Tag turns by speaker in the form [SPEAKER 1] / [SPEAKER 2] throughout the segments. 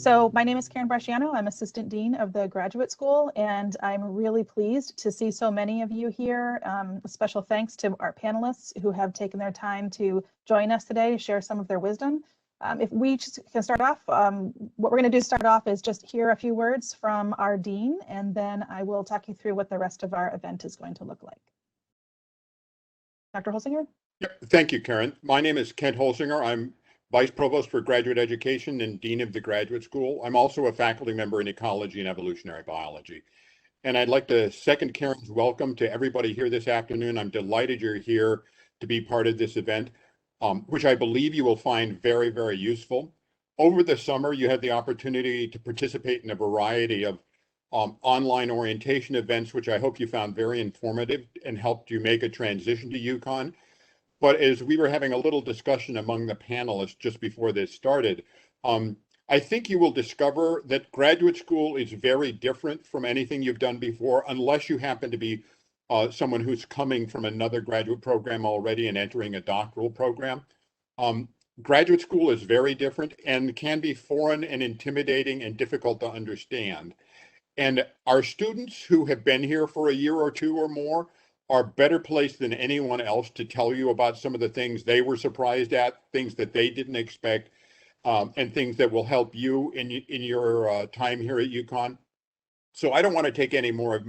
[SPEAKER 1] So my name is Karen Bresciano. I'm Assistant Dean of the Graduate School, and I'm really pleased to see so many of you here. A special thanks to our panelists who have taken their time to join us today to share some of their wisdom. If we just can start off, what we're going to do to start off is just hear a few words from our Dean, and then I will talk you through what the rest of our event is going to look like. Dr. Holsinger?
[SPEAKER 2] Yep. Thank you, Karen. My name is Kent Holsinger. I'm Vice Provost for Graduate Education and Dean of the Graduate School. I'm also a faculty member in Ecology and Evolutionary Biology. And I'd like to second Karen's welcome to everybody here this afternoon. I'm delighted you're here to be part of this event, which I believe you will find very, very useful. Over the summer, you had the opportunity to participate in a variety of online orientation events, which I hope you found very informative and helped you make a transition to UConn. But as we were having a little discussion among the panelists just before this started, I think you will discover that graduate school is very different from anything you've done before, unless you happen to be someone who's coming from another graduate program already and entering a doctoral program. Graduate school is very different and can be foreign and intimidating and difficult to understand. And our students who have been here for a year or two or more are better placed than anyone else to tell you about some of the things they were surprised at, things that they didn't expect, and things that will help you in your time here at UConn. So I don't want to take any more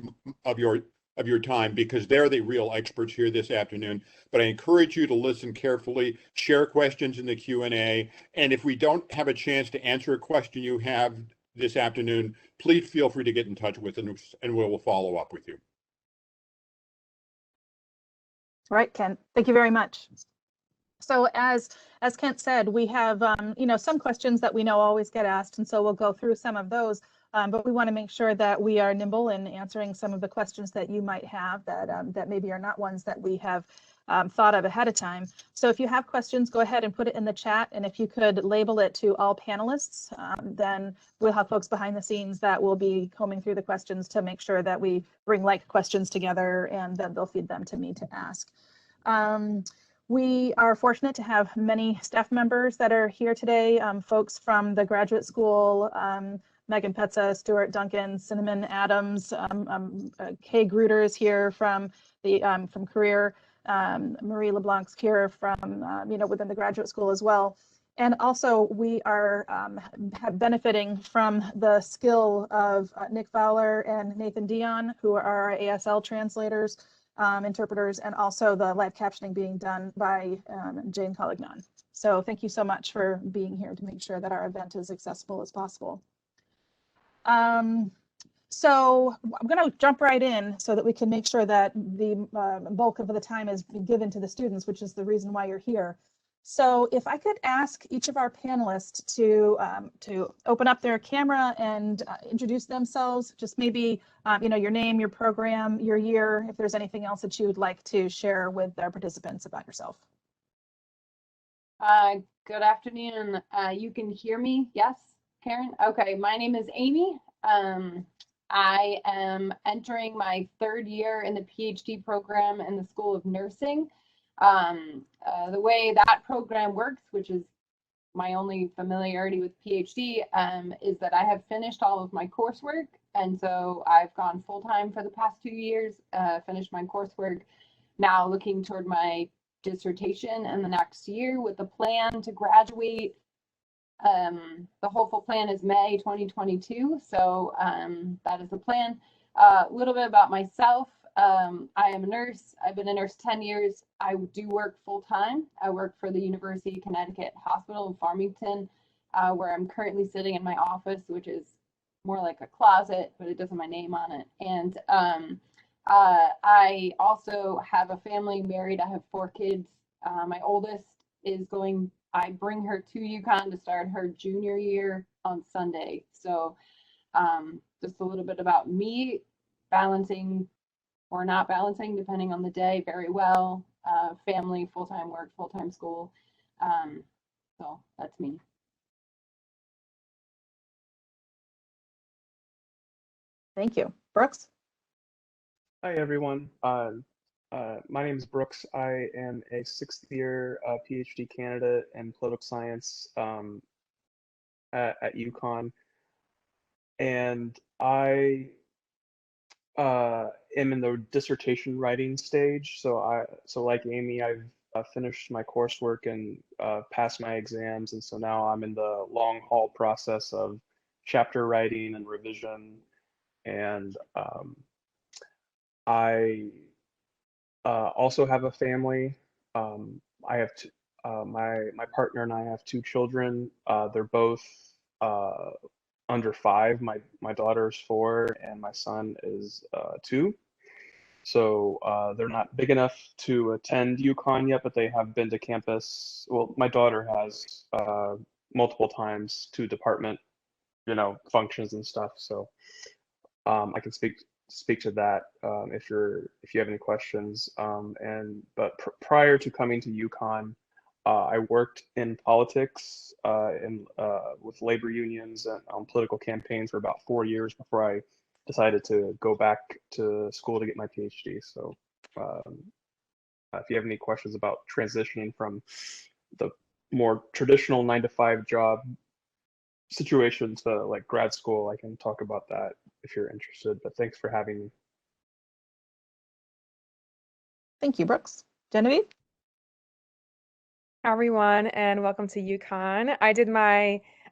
[SPEAKER 2] of your time because they're the real experts here this afternoon. But I encourage you to listen carefully, share questions in the Q&A, and if we don't have a chance to answer a question you have this afternoon, please feel free to get in touch with us and we'll follow up with you.
[SPEAKER 1] All right, Kent, thank you very much. So as Kent said, we have some questions that we know always get asked, and so we'll go through some of those. But we want to make sure that we are nimble in answering some of the questions that you might have that maybe are not ones that we have thought of ahead of time. So if you have questions, go ahead and put it in the chat, and if you could label it to all panelists, then we'll have folks behind the scenes that will be combing through the questions to make sure that we bring like questions together, and then they'll feed them to me to ask. We are fortunate to have many staff members that are here today, folks from the graduate school, Megan Petza, Stuart Duncan, Cinnamon Adams, Kay Gruder is here from Career, Marie LeBlanc's here from within the graduate school as well. And also we are benefiting from the skill of Nick Fowler and Nathan Dion, who are our ASL translators, interpreters, and also the live captioning being done by Jane Collignon. So thank you so much for being here to make sure that our event is accessible as possible. So I'm going to jump right in so that we can make sure that the bulk of the time is given to the students, which is the reason why you're here. So if I could ask each of our panelists to open up their camera and introduce themselves, just maybe your name, your program, your year, if there's anything else that you would like to share with our participants about yourself.
[SPEAKER 3] Good afternoon. You can hear me? Yes, Karen? Okay, my name is Amy. I am entering my third year in the PhD program in the School of Nursing. The way that program works, which is my only familiarity with PhD, is that I have finished all of my coursework. And so I've gone full-time for the past 2 years, finished my coursework, now looking toward my dissertation in the next year with the plan to graduate. The hopeful plan is May 2022. So that is the plan. A little bit about myself. I am a nurse. I've been a nurse 10 years. I do work full-time. I work for the University of Connecticut Hospital in Farmington, where I'm currently sitting in my office, which is more like a closet, but it doesn't have my name on it. And I also have a family, married. I have 4 kids. My oldest is going, I bring her to UConn to start her junior year on Sunday. So just a little bit about me, balancing or not balancing, depending on the day, very well. Family, full-time work, full-time school. So that's me.
[SPEAKER 1] Thank you. Brooks?
[SPEAKER 4] Hi, everyone. My name is Brooks. I am a 6th year PhD candidate in political science at UConn. and I am in the dissertation writing stage. So like Amy, I've finished my coursework and passed my exams, and so now I'm in the long haul process of chapter writing and revision. And I also have a family. I have my partner and I have two children. They're both under 5. My daughter's 4 and my son is 2. So they're not big enough to attend UConn yet, but they have been to campus. Well, my daughter has multiple times to department, functions and stuff. So I can speak to that if you have any questions. But prior to coming to UConn, I worked in politics with labor unions and on political campaigns for about 4 years before I decided to go back to school to get my PhD. So if you have any questions about transitioning from the more traditional 9-to-5 job situation to like grad school, I can talk about that if you're interested. But thanks for having me.
[SPEAKER 1] Thank you, Brooks. Genevieve?
[SPEAKER 5] Hi, everyone, and welcome to UConn.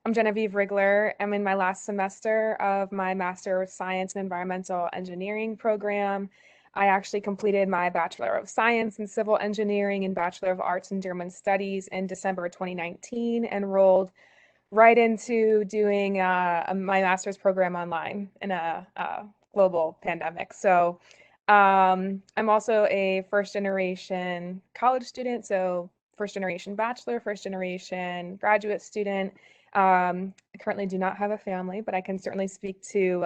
[SPEAKER 5] I'm Genevieve Rigler. I'm in my last semester of my Master of Science in Environmental Engineering program. I actually completed my Bachelor of Science in Civil Engineering and Bachelor of Arts in German Studies in December 2019, and rolled right into doing my master's program online in a global pandemic. So I'm also a first generation college student, so first generation bachelor, first generation graduate student. I currently do not have a family, but I can certainly speak to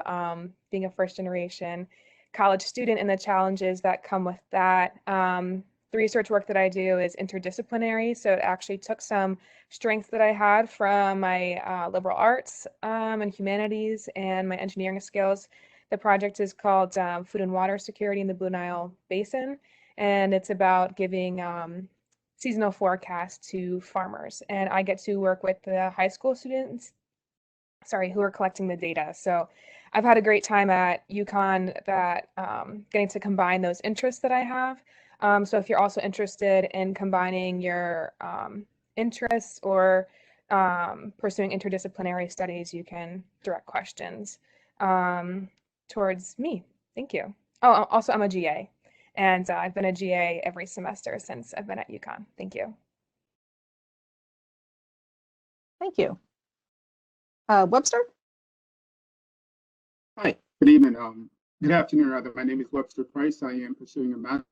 [SPEAKER 5] being a first generation college student and the challenges that come with that. The research work that I do is interdisciplinary, so it actually took some strengths that I had from my liberal arts and humanities and my engineering skills. The project is called Food and Water Security in the Blue Nile Basin, and it's about giving seasonal forecasts to farmers. And I get to work with the high school students, who are collecting the data. So I've had a great time at UConn that getting to combine those interests that I have. So if you're also interested in combining your interests or pursuing interdisciplinary studies, you can direct questions towards me. Thank you. Oh, also I'm a GA, and I've been a GA every semester since I've been at UConn. Thank you.
[SPEAKER 1] Thank you. Webster?
[SPEAKER 6] Hi, good evening. Good afternoon, rather. My name is Webster Pryce. I am pursuing a master's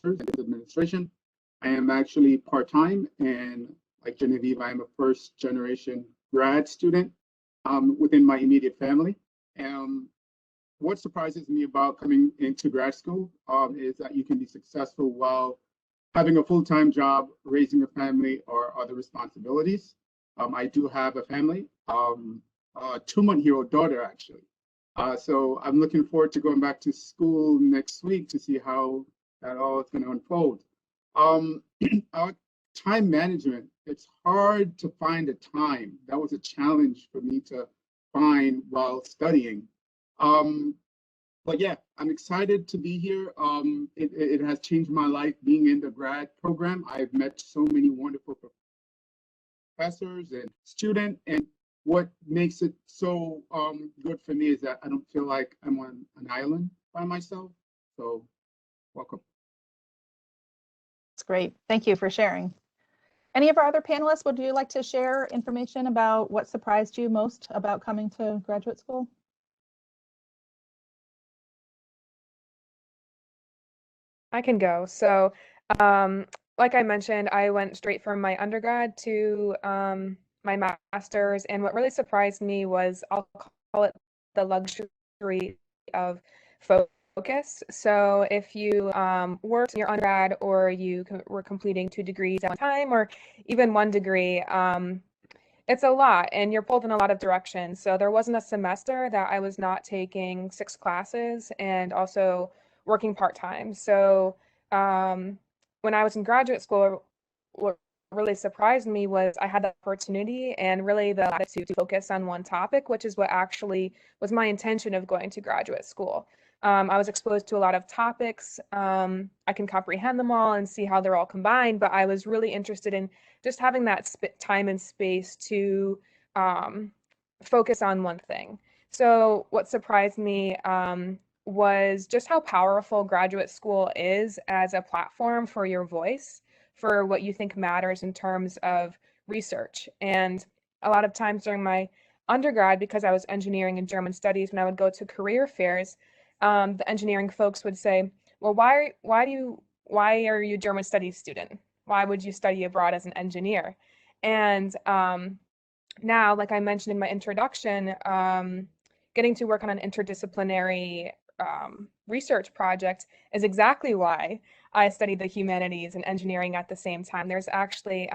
[SPEAKER 6] in administration. I am actually part-time, and like Genevieve, I am a first-generation grad student within my immediate family. What surprises me about coming into grad school is that you can be successful while having a full-time job, raising a family, or other responsibilities. I do have a family, a 2-month-old daughter, actually. So I'm looking forward to going back to school next week to see how that all is going to unfold. Our time management, it's hard to find a time. That was a challenge for me to find while studying. But yeah, I'm excited to be here. It has changed my life being in the grad program. I've met so many wonderful professors and students, and what makes it so good for me is that I don't feel like I'm on an island by myself. So welcome.
[SPEAKER 1] That's great. Thank you for sharing. Any of our other panelists, would you like to share information about what surprised you most about coming to graduate school?
[SPEAKER 5] I can go. So, like I mentioned, I went straight from my undergrad to my master's, and what really surprised me was, I'll call it the luxury of focus. So if you worked in your undergrad, or you were completing 2 degrees at one time, or even 1 degree, it's a lot, and you're pulled in a lot of directions. So there wasn't a semester that I was not taking 6 classes and also working part-time. So when I was in graduate school, what really surprised me was I had the opportunity and really the latitude to focus on one topic, which is what actually was my intention of going to graduate school. I was exposed to a lot of topics. I can comprehend them all and see how they're all combined, but I was really interested in just having that time and space to focus on one thing. So what surprised me was just how powerful graduate school is as a platform for your voice, for what you think matters in terms of research. And a lot of times during my undergrad, because I was engineering and German studies, when I would go to career fairs, the engineering folks would say, well, why are you a German studies student? Why would you study abroad as an engineer? And now, like I mentioned in my introduction, getting to work on an interdisciplinary research project is exactly why I studied the humanities and engineering at the same time. There's actually,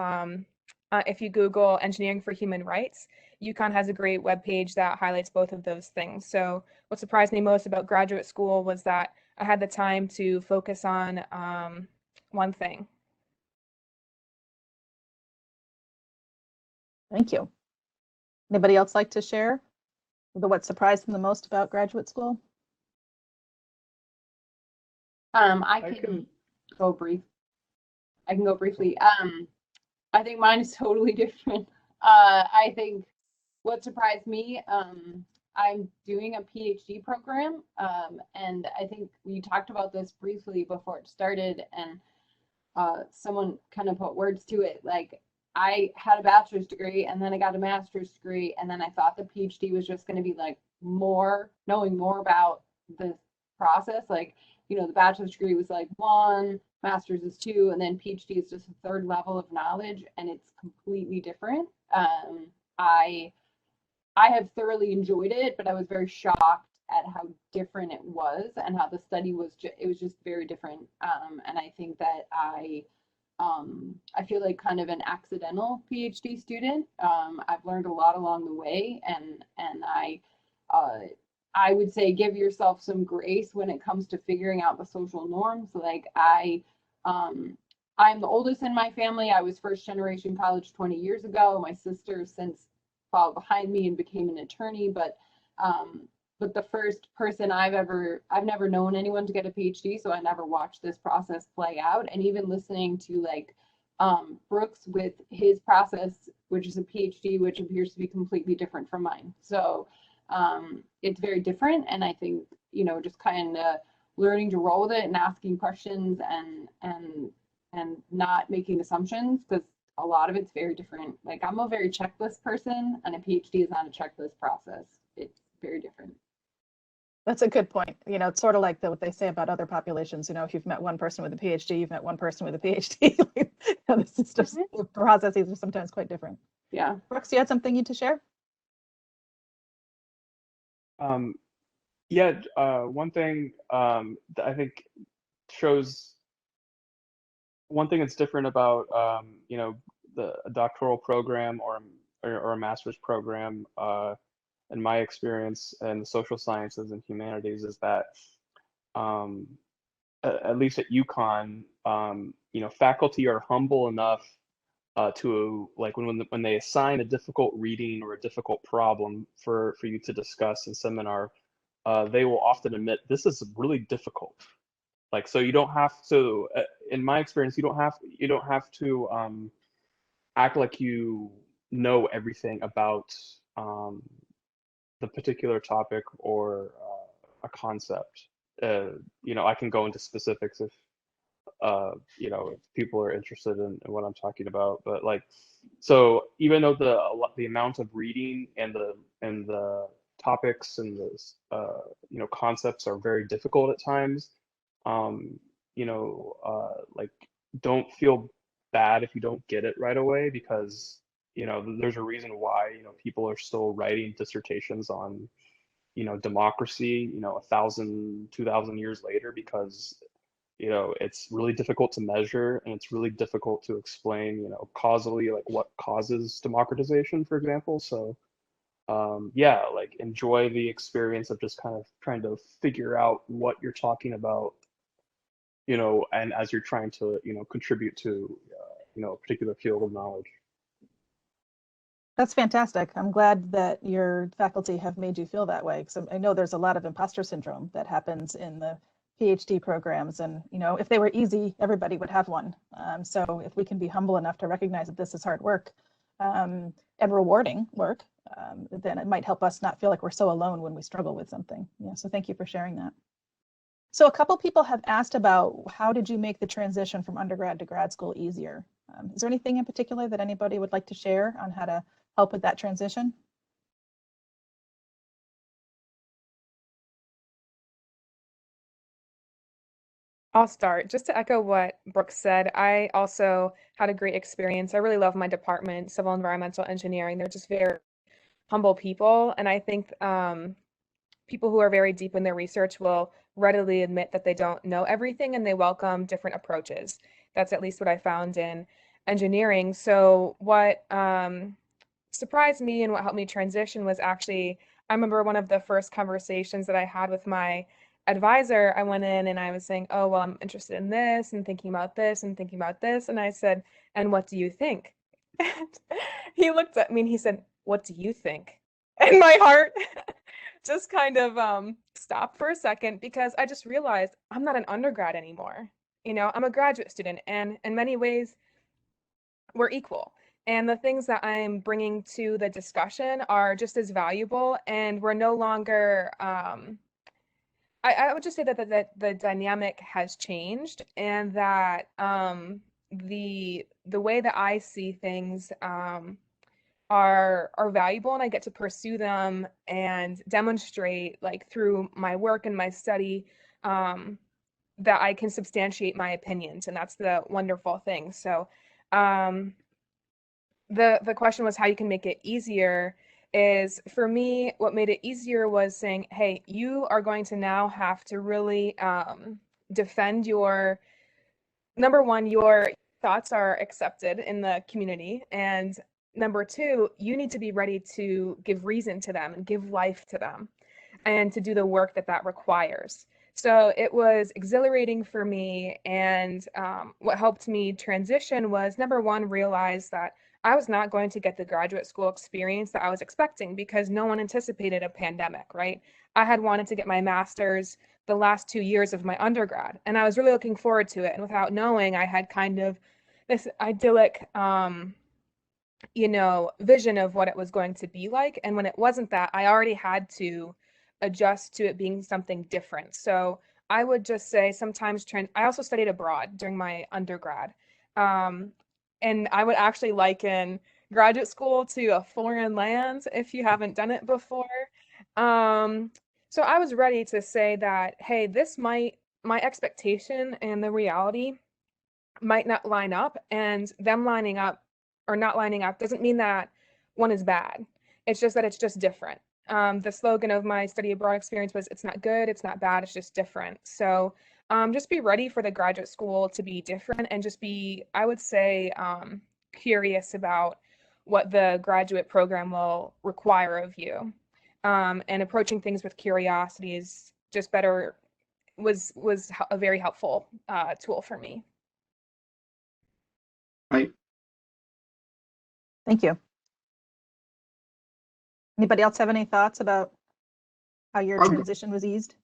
[SPEAKER 5] if you Google engineering for human rights, UConn has a great webpage that highlights both of those things. So what surprised me most about graduate school was that I had the time to focus on one thing.
[SPEAKER 1] Thank you. Anybody else like to share what surprised them the most about graduate school?
[SPEAKER 3] I can go brief. I can go briefly. I think mine is totally different. I think what surprised me, I'm doing a PhD program, and I think we talked about this briefly before it started, and someone kind of put words to it. Like, I had a bachelor's degree, and then I got a master's degree, and then I thought the PhD was just going to be like knowing more about the process. Like, you know, the bachelor's degree was like 1, master's is 2, and then PhD is just a third level of knowledge, and it's completely different. I have thoroughly enjoyed it, but I was very shocked at how different it was and how the study was. It was just very different. And I think that I feel like kind of an accidental PhD student. I've learned a lot along the way, and I would say give yourself some grace when it comes to figuring out the social norms. Like I'm the oldest in my family. I was first generation college 20 years ago. My sister since followed behind me and became an attorney, but the first person I've never known anyone to get a PhD, so I never watched this process play out. And even listening to like Brooks with his process, which is a PhD, which appears to be completely different from mine. So it's very different, and I think, you know, just kind of learning to roll with it and asking questions and not making assumptions, because a lot of it's very different. Like, I'm a very checklist person, and a PhD is not a checklist process. It's very different.
[SPEAKER 1] That's a good point. You know, it's sort of like what they say about other populations. You know, if you've met one person with a PhD, you've met one person with a PhD. You know, this is just, the processes are sometimes quite different.
[SPEAKER 3] Yeah.
[SPEAKER 1] Brooks, you had something you to share?
[SPEAKER 4] One thing that I think shows one thing that's different about you know, a doctoral program or a master's program, in my experience in the social sciences and humanities, is that at least at UConn, you know, faculty are humble enough to, like, when they assign a difficult reading or a difficult problem for you to discuss in seminar, they will often admit this is really difficult. Like, so you don't have to, in my experience, you don't have to act like you know everything about the particular topic or a concept. You know, I can go into specifics if you know, if people are interested in what I'm talking about. But like, so even though the amount of reading and the topics and the you know, concepts are very difficult at times, you know, like, don't feel bad if you don't get it right away, because, you know, there's a reason why, you know, people are still writing dissertations on, you know, democracy, you know, 1,000, 2,000 years later, because, you know, it's really difficult to measure, and it's really difficult to explain, you know, causally, like what causes democratization, for example. So yeah, like, enjoy the experience of just kind of trying to figure out what you're talking about, you know, and as you're trying to, you know, contribute to a particular field of knowledge.
[SPEAKER 1] That's fantastic. I'm glad that your faculty have made you feel that way, because I know there's a lot of imposter syndrome that happens in the PhD programs. And, if they were easy, everybody would have one. So if we can be humble enough to recognize that this is hard work and rewarding work, then it might help us not feel like we're so alone when we struggle with something. Yeah, so thank you for sharing that. So a couple people have asked about how did you make the transition from undergrad to grad school easier? Is there anything in particular that anybody would like to share on how to help with that transition?
[SPEAKER 5] I'll start. Just to echo what Brooke said, I also had a great experience. I really love my department, civil environmental engineering. They're just very humble people. And I think people who are very deep in their research will readily admit that they don't know everything and they welcome different approaches. That's at least what I found in engineering. So what surprised me and what helped me transition was actually, I remember one of the first conversations that I had with my advisor. I went in and I was saying, oh, well, I'm interested in this and thinking about this and thinking about this. And I said, and what do you think? And he looked at me and he said, what do you think? And my heart just kind of stopped for a second, because I just realized I'm not an undergrad anymore. I'm a graduate student, and in many ways we're equal. And the things that I'm bringing to the discussion are just as valuable, and we're no longer I would just say that the dynamic has changed, and that the way that I see things are valuable, and I get to pursue them and demonstrate, like, through my work and my study, that I can substantiate my opinions, and that's the wonderful thing. So the question was how you can make it easier. Is, for me, what made it easier was saying, hey, you are going to now have to really defend your, number one, your thoughts are accepted in the community, and number two, you need to be ready to give reason to them and give life to them and to do the work that requires. So it was exhilarating for me, and what helped me transition was, number one, realize that I was not going to get the graduate school experience that I was expecting, because no one anticipated a pandemic, right? I had wanted to get my master's the last 2 years of my undergrad, and I was really looking forward to it. And without knowing, I had kind of this idyllic, vision of what it was going to be like. And when it wasn't that, I already had to adjust to it being something different. So I would just say sometimes I also studied abroad during my undergrad. And I would actually liken graduate school to a foreign land if you haven't done it before. So I was ready to say that, hey, my expectation and the reality might not line up, and them lining up or not lining up doesn't mean that one is bad. It's just that it's just different. The slogan of my study abroad experience was, it's not good, it's not bad, it's just different. So just be ready for the graduate school to be different, and just be, I would say, curious about what the graduate program will require of you. And approaching things with curiosity is just better, was a very helpful tool for me.
[SPEAKER 6] Right.
[SPEAKER 1] Thank you. Anybody else have any thoughts about how your
[SPEAKER 6] I'll go.
[SPEAKER 1] transition was eased?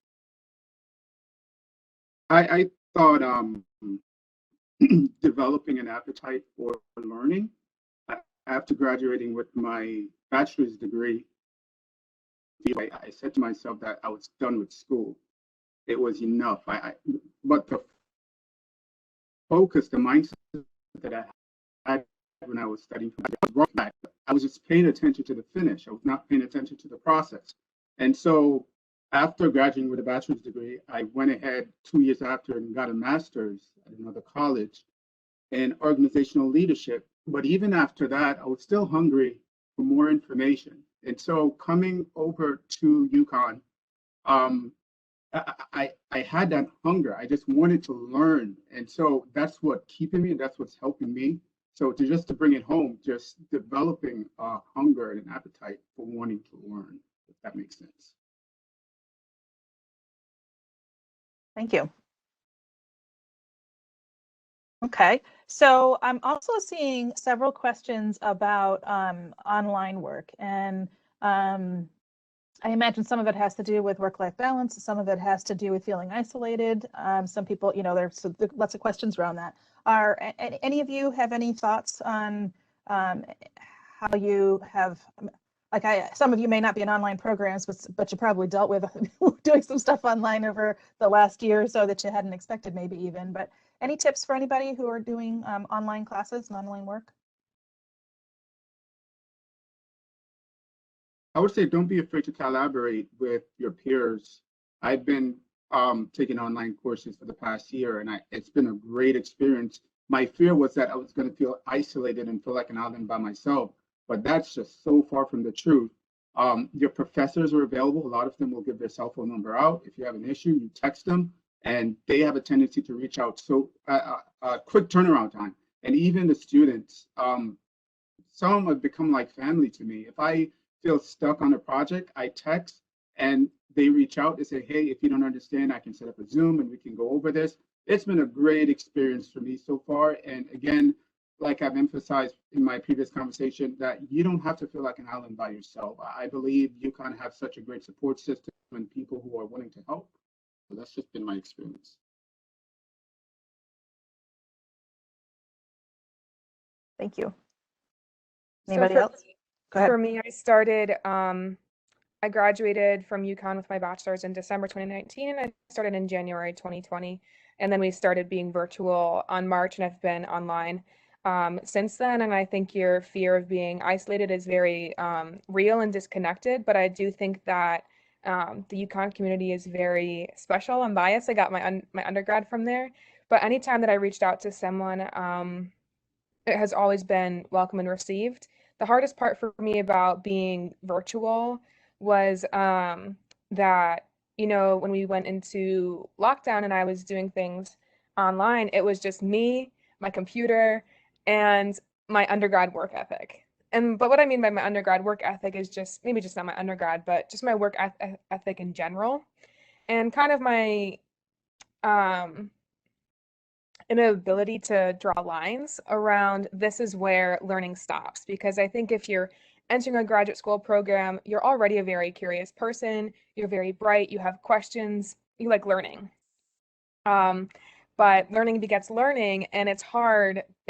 [SPEAKER 6] I thought developing an appetite for learning after graduating with my bachelor's degree, I said to myself that I was done with school. It was enough. But the focus, the mindset that I had when I was studying, I was just paying attention to the finish. I was not paying attention to the process. And so after graduating with a bachelor's degree, I went ahead 2 years after and got a master's at another college in organizational leadership. But even after that, I was still hungry for more information. And so coming over to UConn, I had that hunger. I just wanted to learn. And so that's what's keeping me, and that's what's helping me. So to bring it home, just developing a hunger and an appetite for wanting to learn, if that makes sense.
[SPEAKER 1] Thank you. Okay, So I'm also seeing several questions about online work, and I imagine some of it has to do with work-life balance. Some of it has to do with feeling isolated. Some people, there's lots of questions around that. Any of you have any thoughts on how you have, some of you may not be in online programs, but you probably dealt with doing some stuff online over the last year or so that you hadn't expected, maybe even. But any tips for anybody who are doing online classes and online work?
[SPEAKER 6] I would say don't be afraid to collaborate with your peers. I've been taking online courses for the past year, and it's been a great experience. My fear was that I was going to feel isolated and feel like an island by myself, but that's just so far from the truth. Your professors are available. A lot of them will give their cell phone number out. If you have an issue, you text them, and they have a tendency to reach out. So quick turnaround time. And even the students, some have become like family to me. If I feel stuck on a project, I text and they reach out and say, hey, if you don't understand, I can set up a Zoom and we can go over this. It's been a great experience for me so far. And again, like I've emphasized in my previous conversation, that you don't have to feel like an island by yourself. I believe UConn have such a great support system and people who are willing to help. So that's just been my experience.
[SPEAKER 1] Thank you.
[SPEAKER 5] So
[SPEAKER 1] Anybody
[SPEAKER 5] for
[SPEAKER 1] else? Go ahead.
[SPEAKER 5] For me, I started, I graduated from UConn with my bachelor's in December 2019, and I started in January 2020. And then we started being virtual on March, and I've been online since then. And I think your fear of being isolated is very real and disconnected. But I do think that the UConn community is very special. I'm biased. I got my undergrad from there. But anytime that I reached out to someone, it has always been welcome and received. The hardest part for me about being virtual was that, when we went into lockdown and I was doing things online, it was just me, my computer, and my undergrad work ethic. But what I mean by my undergrad work ethic is just maybe just not my undergrad, but just my work ethic in general, and kind of my inability to draw lines around this is where learning stops. Because I think if you're entering a graduate school program, you're already a very curious person, you're very bright, you have questions, you like learning. But learning begets learning, and it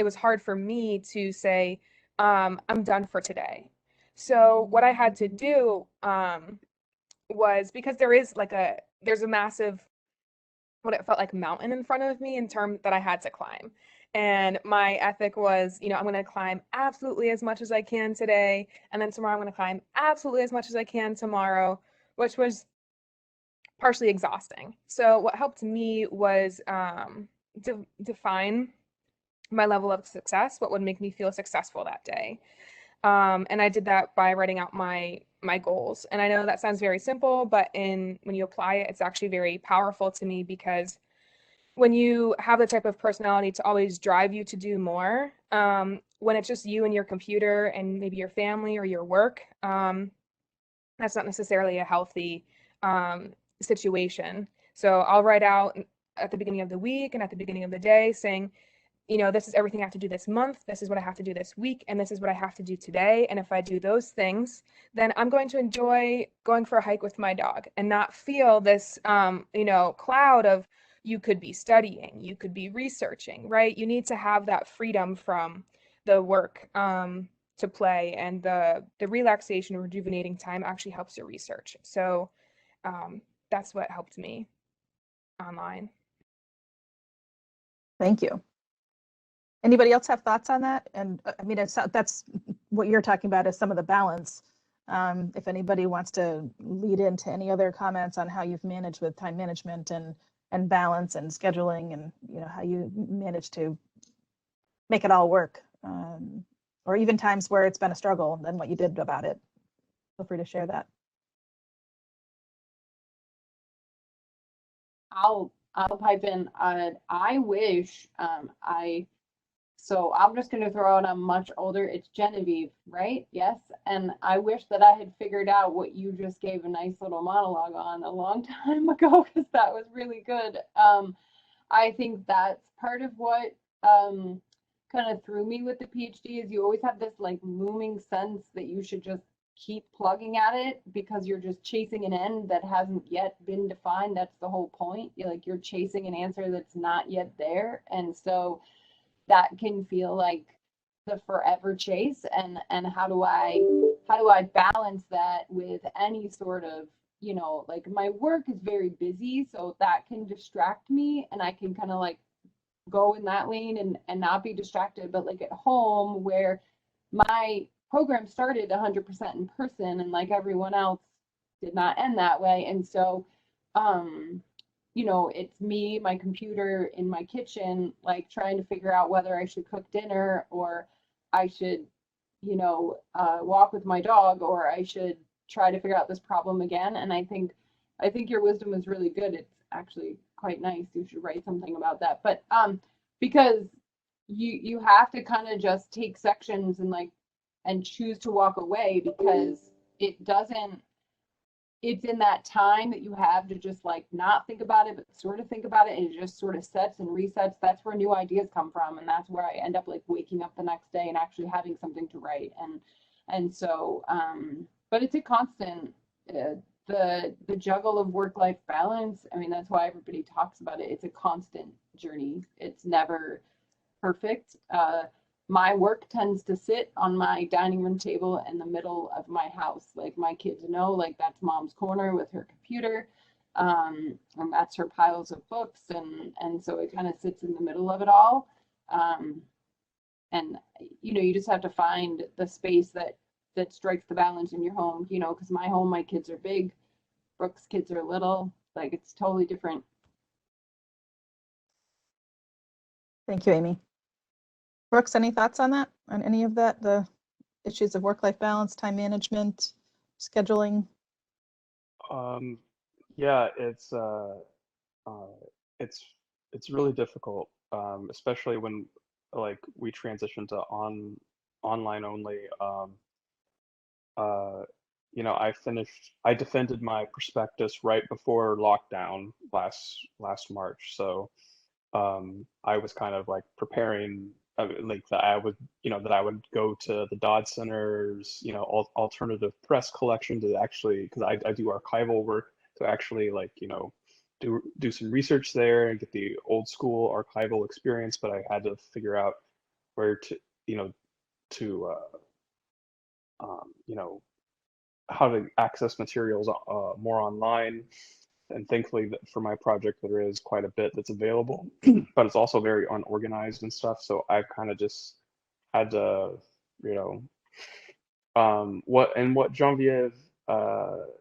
[SPEAKER 5] was hard for me to say, I'm done for today. So what I had to do was, because there's a massive, what it felt like, mountain in front of me in terms that I had to climb. And my ethic was, I'm going to climb absolutely as much as I can today. And then tomorrow I'm going to climb absolutely as much as I can tomorrow, which was partially exhausting. So what helped me was define my level of success, what would make me feel successful that day. And I did that by writing out my goals. And I know that sounds very simple, but when you apply it, it's actually very powerful to me, because when you have the type of personality to always drive you to do more, when it's just you and your computer and maybe your family or your work, that's not necessarily a healthy situation. So I'll write out at the beginning of the week and at the beginning of the day saying, this is everything I have to do this month, this is what I have to do this week, and this is what I have to do today. And if I do those things, then I'm going to enjoy going for a hike with my dog and not feel this, cloud of, you could be studying, you could be researching, right? You need to have that freedom from the work to play, and the relaxation, rejuvenating time actually helps your research. So that's what helped me online.
[SPEAKER 1] Thank you. Anybody else have thoughts on that? And I mean, that's what you're talking about, is some of the balance. If anybody wants to lead into any other comments on how you've managed with time management and balance and scheduling, and how you manage to make it all work, or even times where it's been a struggle, then what you did about it. Feel free to share that.
[SPEAKER 3] I'll pipe in. I wish so I'm just going to throw out, I'm much older. It's Genevieve, right? Yes. And I wish that I had figured out what you just gave a nice little monologue on a long time ago, because that was really good. I think that's part of what kind of threw me with the PhD is you always have this like looming sense that you should just keep plugging at it because you're just chasing an end that hasn't yet been defined. That's the whole point. You're chasing an answer that's not yet there. And so that can feel like the forever chase. And how do I balance that with any sort of, like my work is very busy, so that can distract me and I can kind of like go in that lane and not be distracted. But like at home where my program started 100% in person and like everyone else did not end that way. And so, it's me, my computer in my kitchen, like trying to figure out whether I should cook dinner or I should, walk with my dog or I should try to figure out this problem again. And I think your wisdom is really good. It's actually quite nice. You should write something about that. But because you have to kind of just take sections and choose to walk away because it's in that time that you have to just like not think about it, but sort of think about it, and it just sort of sets and resets. That's where new ideas come from. And that's where I end up like waking up the next day and actually having something to write. And so, but it's a constant, the juggle of work-life balance. I mean, that's why everybody talks about it. It's a constant journey. It's never perfect. My work tends to sit on my dining room table in the middle of my house. Like my kids know, like that's mom's corner with her computer. And that's her piles of books. And so it kind of sits in the middle of it all. And, you just have to find the space that strikes the balance in your home, because my home, my kids are big, Brooke's kids are little, like it's totally different.
[SPEAKER 1] Thank you, Amy. Brooks, any thoughts on that? On any of that? The issues of work-life balance, time management, scheduling?
[SPEAKER 4] Yeah, it's really difficult, especially when like we transition to online only. I defended my prospectus right before lockdown last March, so I was kind of like preparing, like that I would go to the Dodd Center's, alternative press collection to actually, because I do archival work, to actually like, do some research there and get the old school archival experience. But I had to figure out where to, to how to access materials more online. And thankfully for my project, there is quite a bit that's available, but it's also very unorganized and stuff. So I've kind of just had to, what Genevieve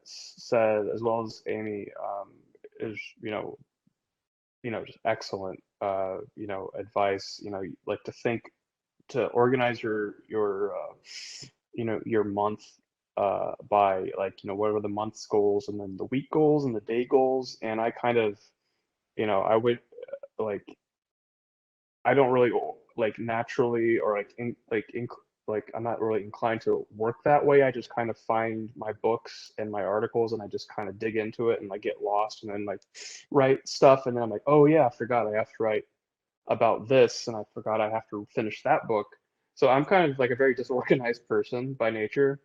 [SPEAKER 4] said, as well as Amy, is, just excellent, advice, like to organize your month by like, what are the month's goals and then the week goals and the day goals. And I kind of, I would like, I don't really like naturally or I'm not really inclined to work that way. I just kind of find my books and my articles and I just kind of dig into it and like get lost and then like write stuff. And then I'm like, oh yeah, I forgot I have to write about this and I forgot I have to finish that book. So I'm kind of like a very disorganized person by nature,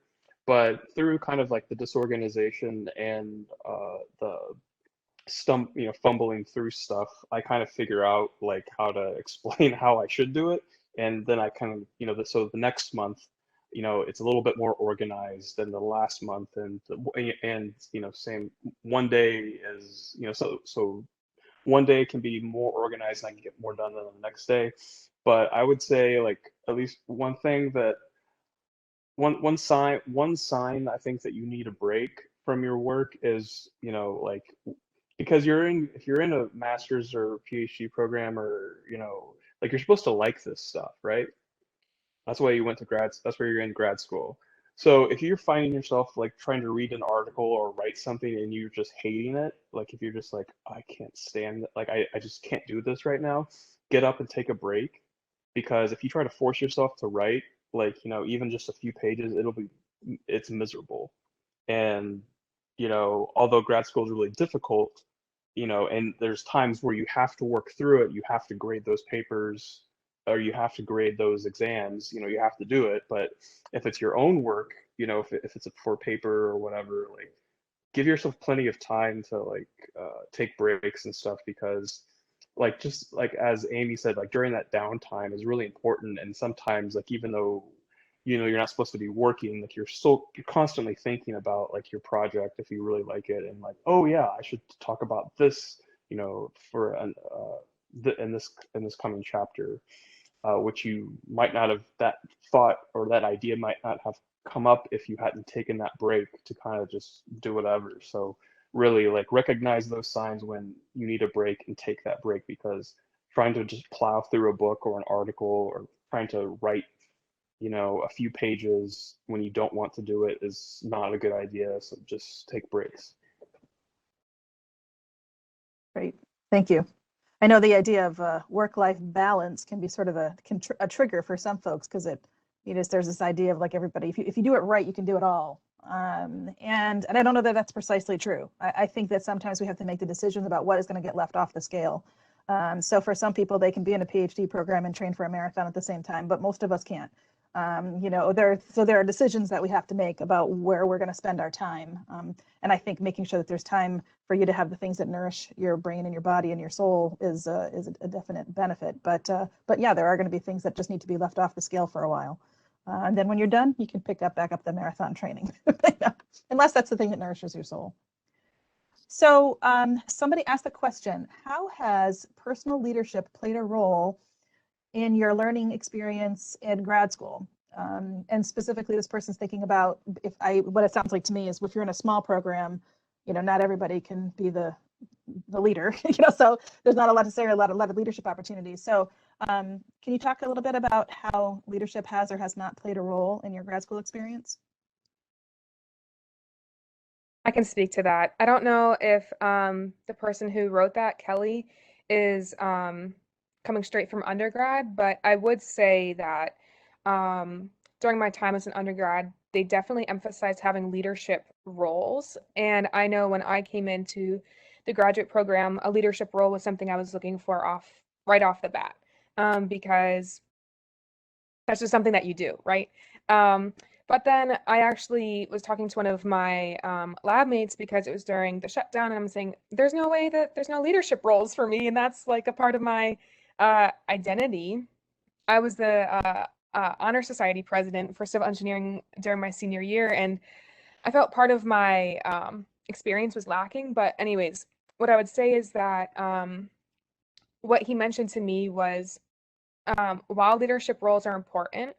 [SPEAKER 4] but through kind of like the disorganization and the fumbling through stuff, I kind of figure out like how to explain how I should do it. And then I kind of, so the next month, it's a little bit more organized than the last month. And same, one day is, so one day can be more organized and I can get more done than the next day. But I would say like at least one thing that one sign I think that you need a break from your work is, like, because if you're in a master's or PhD program, or like you're supposed to like this stuff, right? That's why you went to that's where you're in grad school. So if you're finding yourself like trying to read an article or write something and you're just hating it, like if you're just like, I can't stand it, like I just can't do this right now, get up and take a break. Because if you try to force yourself to write, like, even just a few pages, it's miserable. And, although grad school is really difficult, and there's times where you have to work through it, you have to grade those papers, or you have to grade those exams, you have to do it. But if it's your own work, if it's for paper or whatever, like give yourself plenty of time to like take breaks and stuff, because like just like as Amy said, like during that downtime is really important. And sometimes like even though you're not supposed to be working, like you're constantly thinking about like your project if you really like it, and like, oh yeah, I should talk about this, for an in this coming chapter, which you might not have, that thought or that idea might not have come up if you hadn't taken that break to kind of just do whatever. So really like recognize those signs when you need a break and take that break, because trying to just plow through a book or an article or trying to write a few pages when you don't want to do it is not a good idea. So just take breaks.
[SPEAKER 1] Great, thank you. I know the idea of work-life balance can be sort of a trigger for some folks, because there's this idea of like everybody, if you do it right, you can do it all. And I don't know that that's precisely true. I think that sometimes we have to make the decisions about what is going to get left off the scale. So for some people, they can be in a PhD program and train for a marathon at the same time, but most of us can't. There are decisions that we have to make about where we're going to spend our time. And I think making sure that there's time for you to have the things that nourish your brain and your body and your soul is a definite benefit. But yeah, there are going to be things that just need to be left off the scale for a while. And then when you're done, you can pick back up the marathon training, unless that's the thing that nourishes your soul. So somebody asked the question, how has personal leadership played a role in your learning experience in grad school? And specifically, this person's thinking about what it sounds like to me is if you're in a small program, not everybody can be the leader, so there's not necessarily a lot of leadership opportunities. So can you talk a little bit about how leadership has or has not played a role in your grad school experience?
[SPEAKER 5] I can speak to that. I don't know if the person who wrote that, Kelly, is coming straight from undergrad, but I would say that during my time as an undergrad, they definitely emphasized having leadership roles. And I know when I came into the graduate program, a leadership role was something I was looking for right off the bat, because that's just something that you do, right? But then I actually was talking to one of my lab mates, because it was during the shutdown, and I'm saying, there's no way that there's no leadership roles for me, and that's like a part of my identity. I was the Honor Society president for civil engineering during my senior year, and I felt part of my experience was lacking. But anyways, what I would say is that what he mentioned to me was, while leadership roles are important,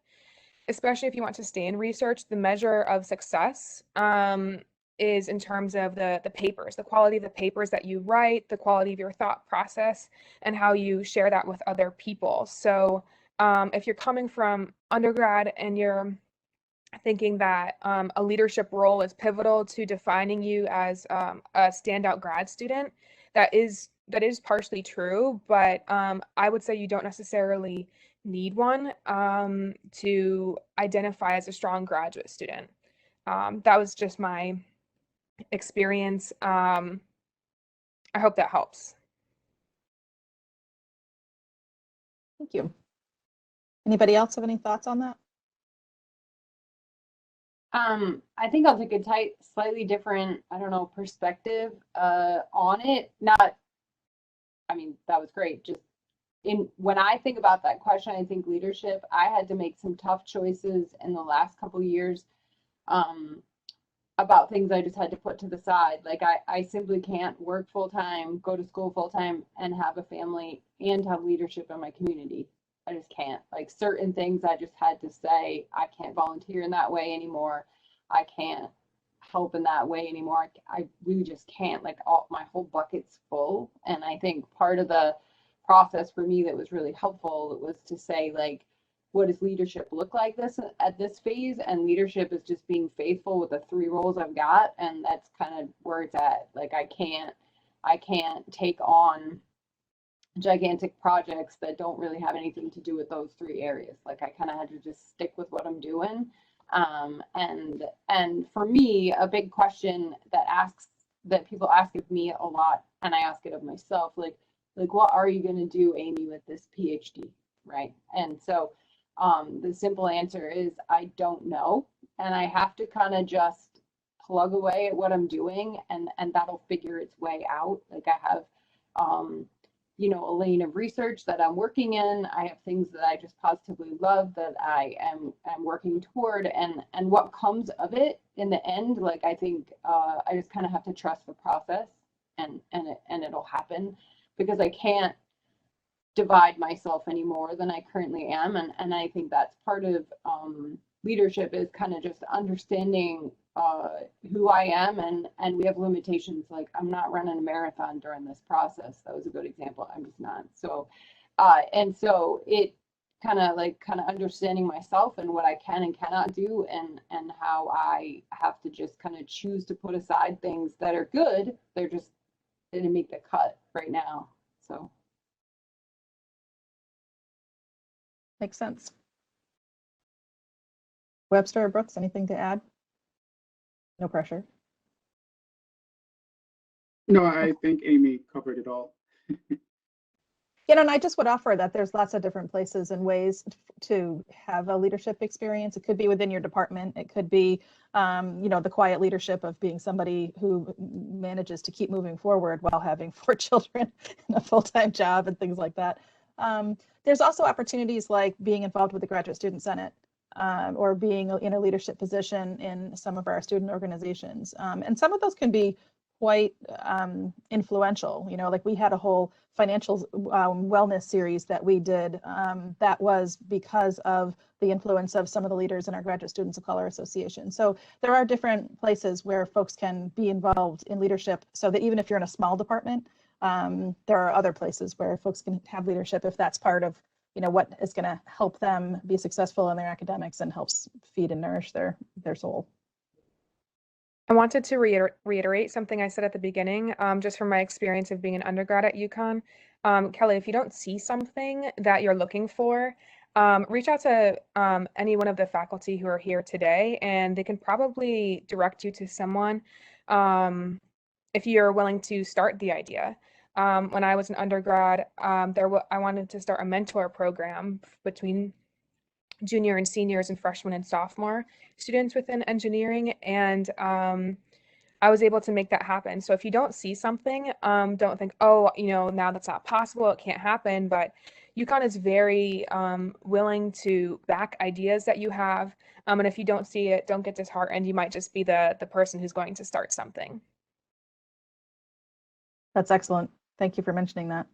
[SPEAKER 5] especially if you want to stay in research, the measure of success is in terms of the papers, the quality of the papers that you write, the quality of your thought process, and how you share that with other people. So if you're coming from undergrad and you're thinking that a leadership role is pivotal to defining you as a standout grad student, that is partially true, but I would say you don't necessarily need one to identify as a strong graduate student. That was just my experience. I hope that helps.
[SPEAKER 1] Thank you. Anybody else have any thoughts on that?
[SPEAKER 3] I think I'll take a slightly different, perspective on it. That was great. Just when I think about that question, I think leadership, I had to make some tough choices in the last couple of years about things I just had to put to the side. Like I simply can't work full-time, go to school full-time, and have a family and have leadership in my community. I just can't. Like certain things I just had to say, I can't volunteer in that way anymore. I can't help in that way anymore. I really just can't. Like my whole bucket's full. And I think part of the process for me that was really helpful was to say, like, what does leadership look like at this phase? And leadership is just being faithful with the 3 roles I've got, and that's kind of where it's at. Like I can't take on gigantic projects that don't really have anything to do with those 3 areas. Like I kind of had to just stick with what I'm doing. And for me, a big question that people ask of me a lot, and I ask it of myself, like what are you going to do, Amy, with this PhD? right? And so the simple answer is I don't know. And I have to kind of just plug away at what I'm doing, and that'll figure its way out. Like I have, you know, a lane of research that I'm working in. I have things that I just positively love that I am working toward, and what comes of it in the end, like I think I just kind of have to trust the process, and it'll happen, because I can't divide myself any more than I currently am, and I think that's part of leadership, is kind of just understanding who I am, and we have limitations. Like I'm not running a marathon during this process. That was a good example. I'm just not. So and so it kind of understanding myself and what I can and cannot do, and how I have to just kind of choose to put aside things that are good. They didn't make the cut right now. So
[SPEAKER 1] Makes sense. Webster or Brooks, anything to add? No pressure.
[SPEAKER 6] No, I think Amy covered it all.
[SPEAKER 1] You know, and I just would offer that there's lots of different places and ways to have a leadership experience. It could be within your department. It could be, you know, the quiet leadership of being somebody who manages to keep moving forward while having 4 children and a full-time job and things like that. There's also opportunities like being involved with the Graduate Student Senate, or being in a leadership position in some of our student organizations. And some of those can be quite influential. You know, like we had a whole financial wellness series that we did that was because of the influence of some of the leaders in our Graduate Students of Color Association. So there are different places where folks can be involved in leadership, so that even if you're in a small department, there are other places where folks can have leadership if that's part of, you know, what is going to help them be successful in their academics and helps feed and nourish their soul.
[SPEAKER 5] I wanted to reiterate something I said at the beginning, just from my experience of being an undergrad at UConn. Kelly, if you don't see something that you're looking for, reach out to any one of the faculty who are here today, and they can probably direct you to someone if you're willing to start the idea. When I was an undergrad, I wanted to start a mentor program between junior and seniors and freshman and sophomore students within engineering, and I was able to make that happen. So if you don't see something, don't think, oh, you know, now that's not possible, it can't happen. But UConn is very willing to back ideas that you have, and if you don't see it, don't get disheartened. You might just be the person who's going to start something.
[SPEAKER 1] That's excellent. Thank you for mentioning that.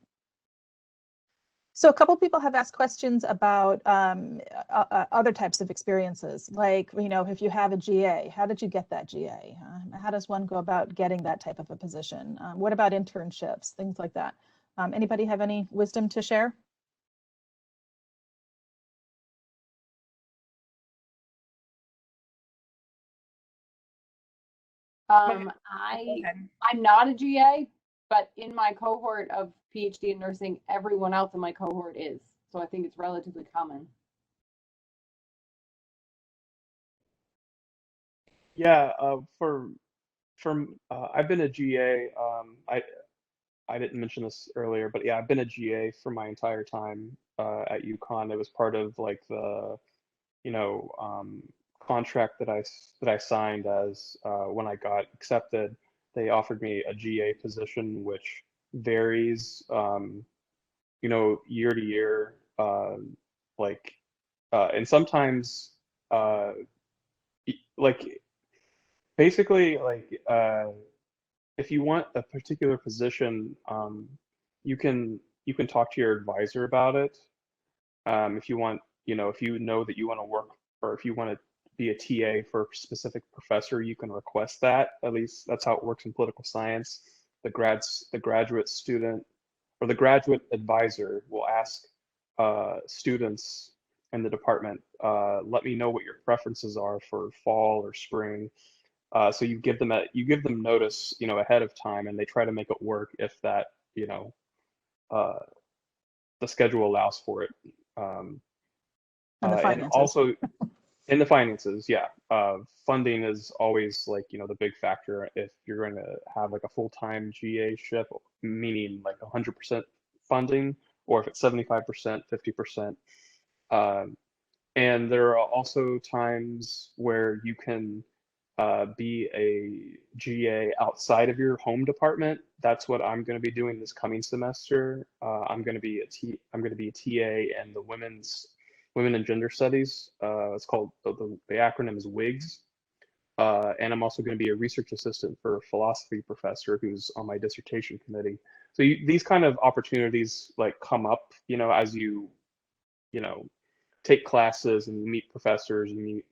[SPEAKER 1] So a couple people have asked questions about other types of experiences, like, you know, if you have a GA, how did you get that GA? How does one go about getting that type of a position? What about internships, things like that? Anybody have any wisdom to share?
[SPEAKER 3] I'm not a GA, but in my cohort of PhD in nursing, everyone else in my cohort is. So I think it's relatively common.
[SPEAKER 4] Yeah, I've been a GA. I didn't mention this earlier, but yeah, I've been a GA for my entire time at UConn. It was part of like the, you know, contract that I signed as when I got accepted. They offered me a GA position, which varies, you know, year to year, like, and sometimes, like, basically, like, if you want a particular position, you can talk to your advisor about it. If you want, you know, if you know that you want to work, or if you want to be a TA for a specific professor, you can request that. At least that's how it works in political science. The graduate student or the graduate advisor will ask students in the department, let me know what your preferences are for fall or spring. So you give them notice, you know, ahead of time, and they try to make it work if that, you know, the schedule allows for it.
[SPEAKER 1] And the finances.
[SPEAKER 4] And also in the finances, yeah. Funding is always like, you know, the big factor if you're going to have like a full-time GA-ship, meaning like 100% funding, or if it's 75%, 50%. And there are also times where you can be a GA outside of your home department. That's what I'm going to be doing this coming semester. I'm going to be a TA in the Women and Gender Studies. It's called, the acronym is WIGS. And I'm also going to be a research assistant for a philosophy professor who's on my dissertation committee. So these kind of opportunities like come up, as you take classes and you meet professors, you meet,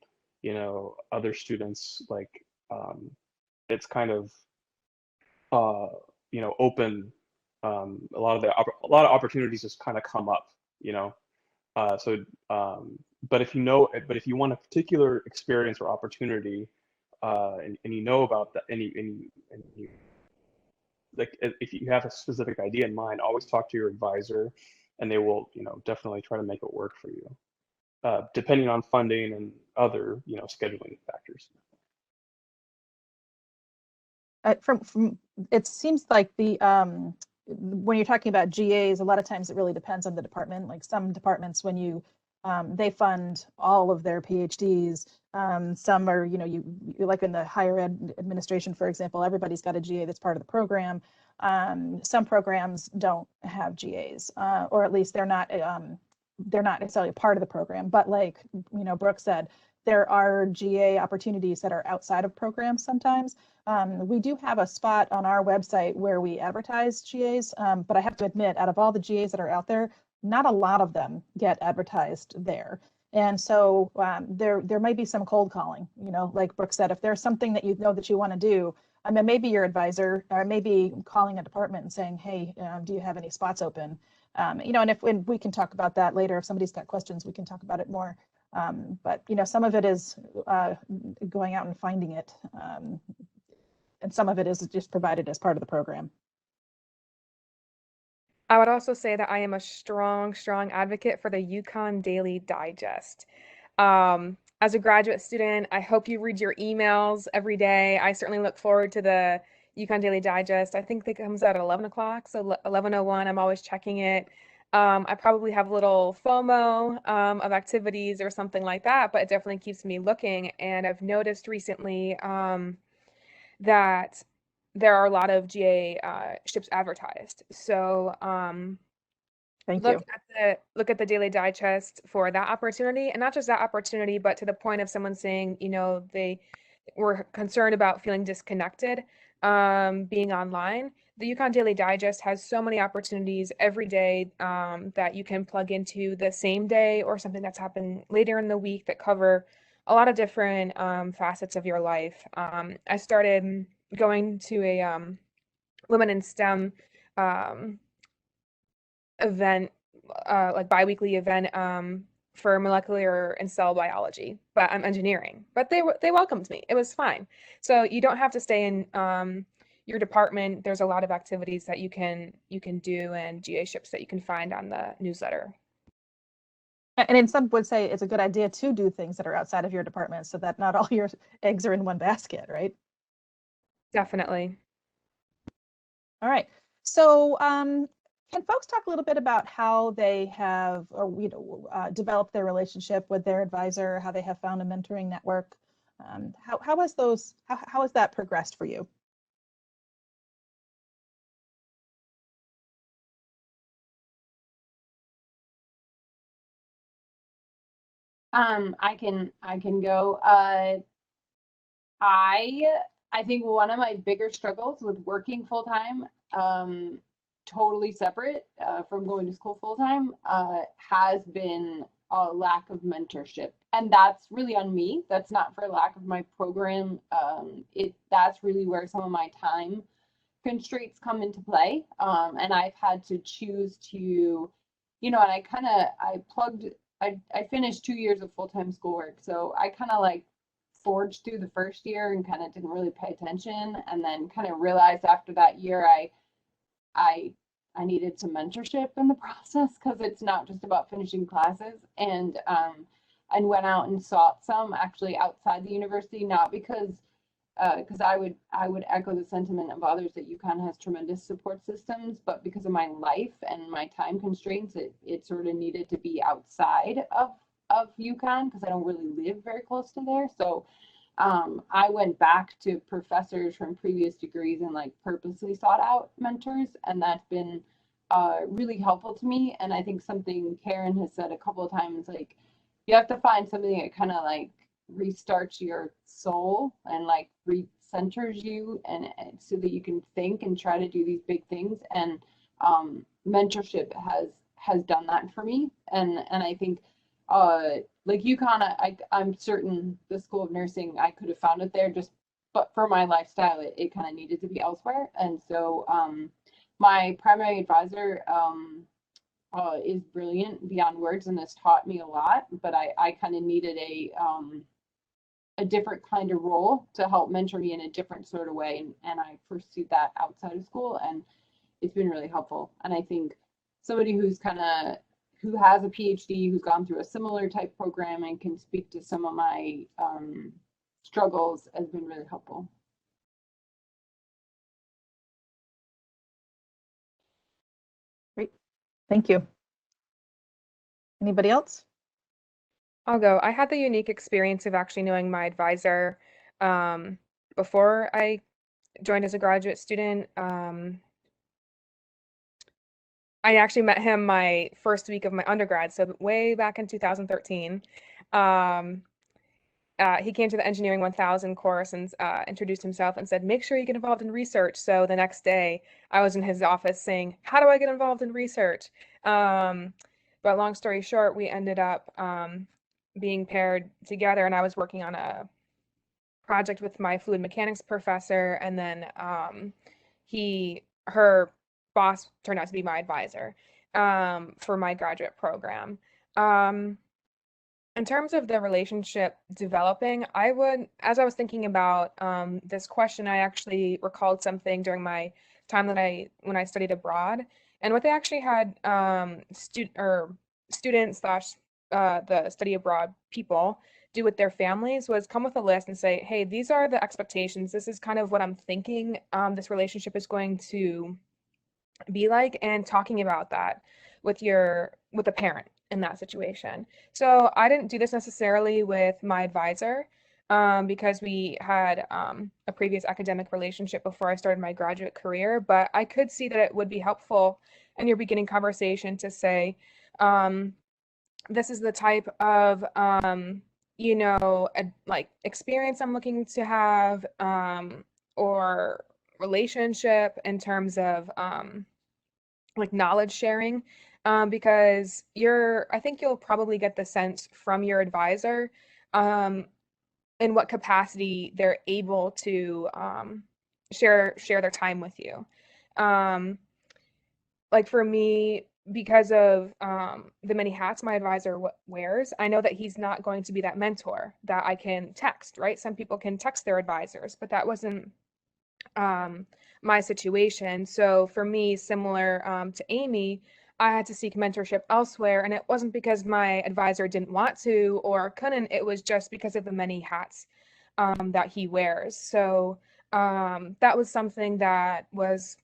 [SPEAKER 4] other students. Like it's kind of open. A lot of opportunities just kind of come up, but if you want a particular experience or opportunity, and you know about that, and you, like, if you have a specific idea in mind, always talk to your advisor, and they will, definitely try to make it work for you, depending on funding and other, scheduling factors.
[SPEAKER 1] From it seems like the when you're talking about GAs, a lot of times it really depends on the department. Like some departments, when you they fund all of their PhDs. Some are, you like in the higher ed administration, for example, everybody's got a GA that's part of the program. Some programs don't have GAs, or at least they're not necessarily part of the program. But like, Brooke said, there are GA opportunities that are outside of programs sometimes. We do have a spot on our website where we advertise GAs, but I have to admit, out of all the GAs that are out there, not a lot of them get advertised there. And so there might be some cold calling, like Brooke said, if there's something that that you want to do, I mean, maybe your advisor, or maybe calling a department and saying, hey, do you have any spots open? And and we can talk about that later. If somebody's got questions, we can talk about it more. But some of it is going out and finding it. And some of it is just provided as part of the program.
[SPEAKER 5] I would also say that I am a strong advocate for the UConn Daily Digest. As a graduate student, I hope you read your emails every day. I certainly look forward to the UConn Daily Digest. I think it comes out at 11 o'clock, so 11:01, I'm always checking it. I probably have a little FOMO of activities or something like that, but it definitely keeps me looking. And I've noticed recently that there are a lot of GA ships advertised. So look at the Daily Digest for that opportunity, and not just that opportunity, but to the point of someone saying, they were concerned about feeling disconnected being online. The UConn Daily Digest has so many opportunities every day that you can plug into the same day or something that's happened later in the week that cover a lot of different facets of your life. I started going to a Women in STEM event, like biweekly event for molecular and cell biology, but I'm engineering. But they welcomed me. It was fine. So you don't have to stay in your department. There's a lot of activities that you can do, and GA ships that you can find on the newsletter.
[SPEAKER 1] And in some would say it's a good idea to do things that are outside of your department so that not all your eggs are in one basket, right?
[SPEAKER 5] Definitely.
[SPEAKER 1] All right. So can folks talk a little bit about how they have, or developed their relationship with their advisor, how they have found a mentoring network? How has that progressed for you?
[SPEAKER 3] I can go. I think one of my bigger struggles with working full time, totally separate from going to school full time, has been a lack of mentorship, and that's really on me. That's not for lack of my program. That's really where some of my time constraints come into play, and I've had to choose to, and I finished 2 years of full-time schoolwork, so I kind of like forged through the first year and kind of didn't really pay attention, and then kind of realized after that year I needed some mentorship in the process, because it's not just about finishing classes, and went out and sought some actually outside the university, not because because I would echo the sentiment of others that UConn has tremendous support systems, but because of my life and my time constraints, it sort of needed to be outside of UConn because I don't really live very close to there. So I went back to professors from previous degrees and like purposely sought out mentors, and that's been really helpful to me. And I think something Karen has said a couple of times, like you have to find something that kind of like restarts your soul and like recenters you, and so that you can think and try to do these big things. And mentorship has done that for me. And I think like UConn, I'm certain the School of Nursing, I could have found it there, just but for my lifestyle, it kind of needed to be elsewhere. And so my primary advisor is brilliant beyond words and has taught me a lot, but I kind of needed a different kind of role to help mentor me in a different sort of way. And I pursued that outside of school, and it's been really helpful. And I think somebody who has a PhD, who's gone through a similar type program and can speak to some of my struggles has been really helpful.
[SPEAKER 1] Great. Thank you. Anybody else?
[SPEAKER 5] I'll go. I had the unique experience of actually knowing my advisor before I joined as a graduate student. I actually met him my first week of my undergrad, so way back in 2013. He came to the Engineering 1000 course and introduced himself and said, make sure you get involved in research. So the next day, I was in his office saying, how do I get involved in research? But long story short, we ended up being paired together, and I was working on a project with my fluid mechanics professor, and then her boss turned out to be my advisor for my graduate program. In terms of the relationship developing, as I was thinking about this question, I actually recalled something during my time when I studied abroad, and what they actually had students / the study abroad people do with their families was come with a list and say, hey, these are the expectations. This is kind of what I'm thinking this relationship is going to be like, and talking about that with a parent in that situation. So I didn't do this necessarily with my advisor because we had a previous academic relationship before I started my graduate career, but I could see that it would be helpful in your beginning conversation to say, this is the type of like experience I'm looking to have, or relationship in terms of like knowledge sharing, because I think you'll probably get the sense from your advisor in what capacity they're able to share their time with you. Like for me, because of the many hats my advisor wears, I know that he's not going to be that mentor that I can text, right? Some people can text their advisors, but that wasn't my situation. So for me, similar to Amy, I had to seek mentorship elsewhere, and it wasn't because my advisor didn't want to or couldn't, it was just because of the many hats that he wears. So that was something that was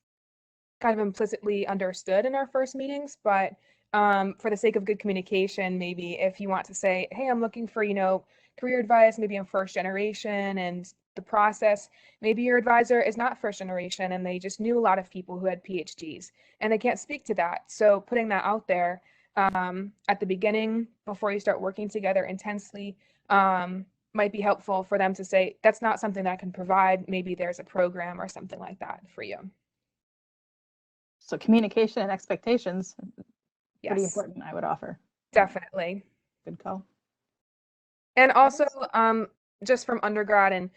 [SPEAKER 5] kind of implicitly understood in our first meetings, but for the sake of good communication, maybe if you want to say, hey, I'm looking for, career advice, maybe I'm first generation and the process, maybe your advisor is not first generation and they just knew a lot of people who had PhDs and they can't speak to that. So putting that out there at the beginning, before you start working together intensely, might be helpful for them to say, that's not something that I can provide. Maybe there's a program or something like that for you.
[SPEAKER 1] So communication and expectations, pretty
[SPEAKER 5] Yes,
[SPEAKER 1] important, I would offer.
[SPEAKER 5] definitely.
[SPEAKER 1] Good call.
[SPEAKER 5] And also, just from undergrad, and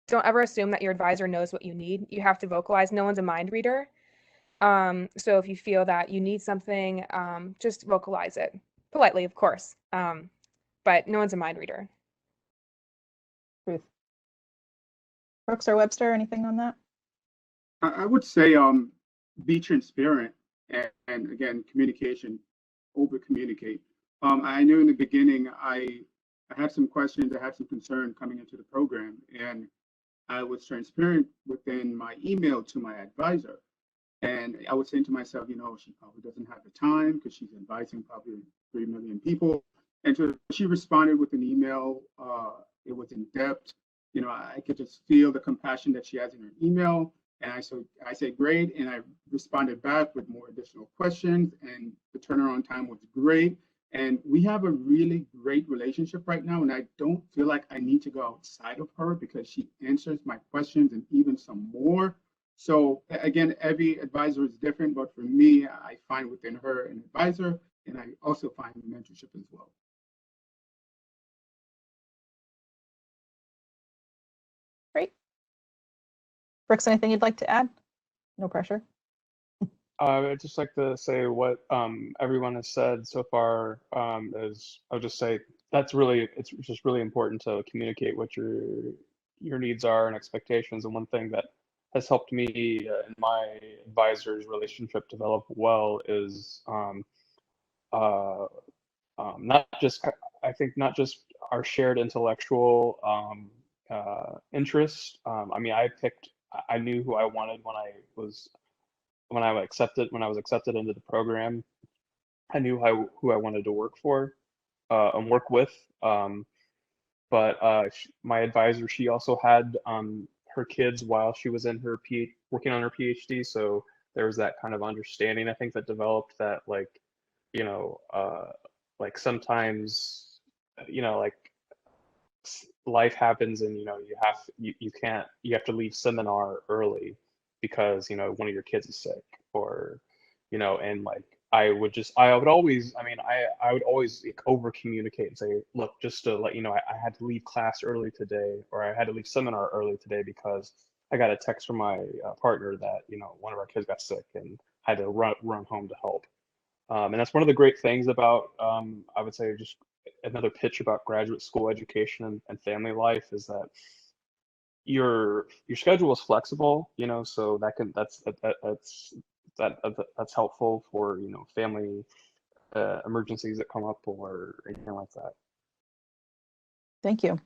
[SPEAKER 5] don't ever assume that your advisor knows what you need. You have to vocalize. No one's a mind reader. So if you feel that you need something, just vocalize it politely, of course. But no one's a mind reader.
[SPEAKER 1] Ruth. Brooks or Webster, anything on that?
[SPEAKER 6] I would say be transparent and again, communication, over communicate. I knew in the beginning I had some questions, I had some concern coming into the program, and I was transparent within my email to my advisor. And I was saying to myself, you know, she probably doesn't have the time because she's advising probably 3 million people. And so she responded with an email. It was in depth. You know, I could just feel the compassion that she has in her email. And I said, great. And I responded back with more additional questions. And the turnaround time was great. And we have a really great relationship right now. And I don't feel like I need to go outside of her because she answers my questions and even some more. So again, every advisor is different, but for me, I find within her an advisor, and I also find mentorship as well.
[SPEAKER 1] Great. Brooks, anything you'd like to add? No pressure.
[SPEAKER 4] I'd just like to say what everyone has said so far is I'll just say it's just really important to communicate what your needs are and expectations. And one thing that has helped me and my advisor's relationship develop well is not just our shared intellectual interest. I mean, I knew who I wanted when I was accepted into the program. I knew who I wanted to work for and work with. But my advisor, she also had her kids while she was in her working on her PhD. So there was that kind of understanding, I think, that developed that, like, you know, like sometimes, you know, like life happens and, you know, you have to leave seminar early because, you know, one of your kids is sick, or, you know, and like I would always like, over communicate and say, look, just to let you know, I had to leave class early today, or I had to leave seminar early today because I got a text from my partner that, you know, one of our kids got sick and had to run home to help. And that's one of the great things about, I would say, just another pitch about graduate school education and family life is that your schedule is flexible, you know, so that's helpful for, you know, family emergencies that come up or anything like that.
[SPEAKER 1] Thank you.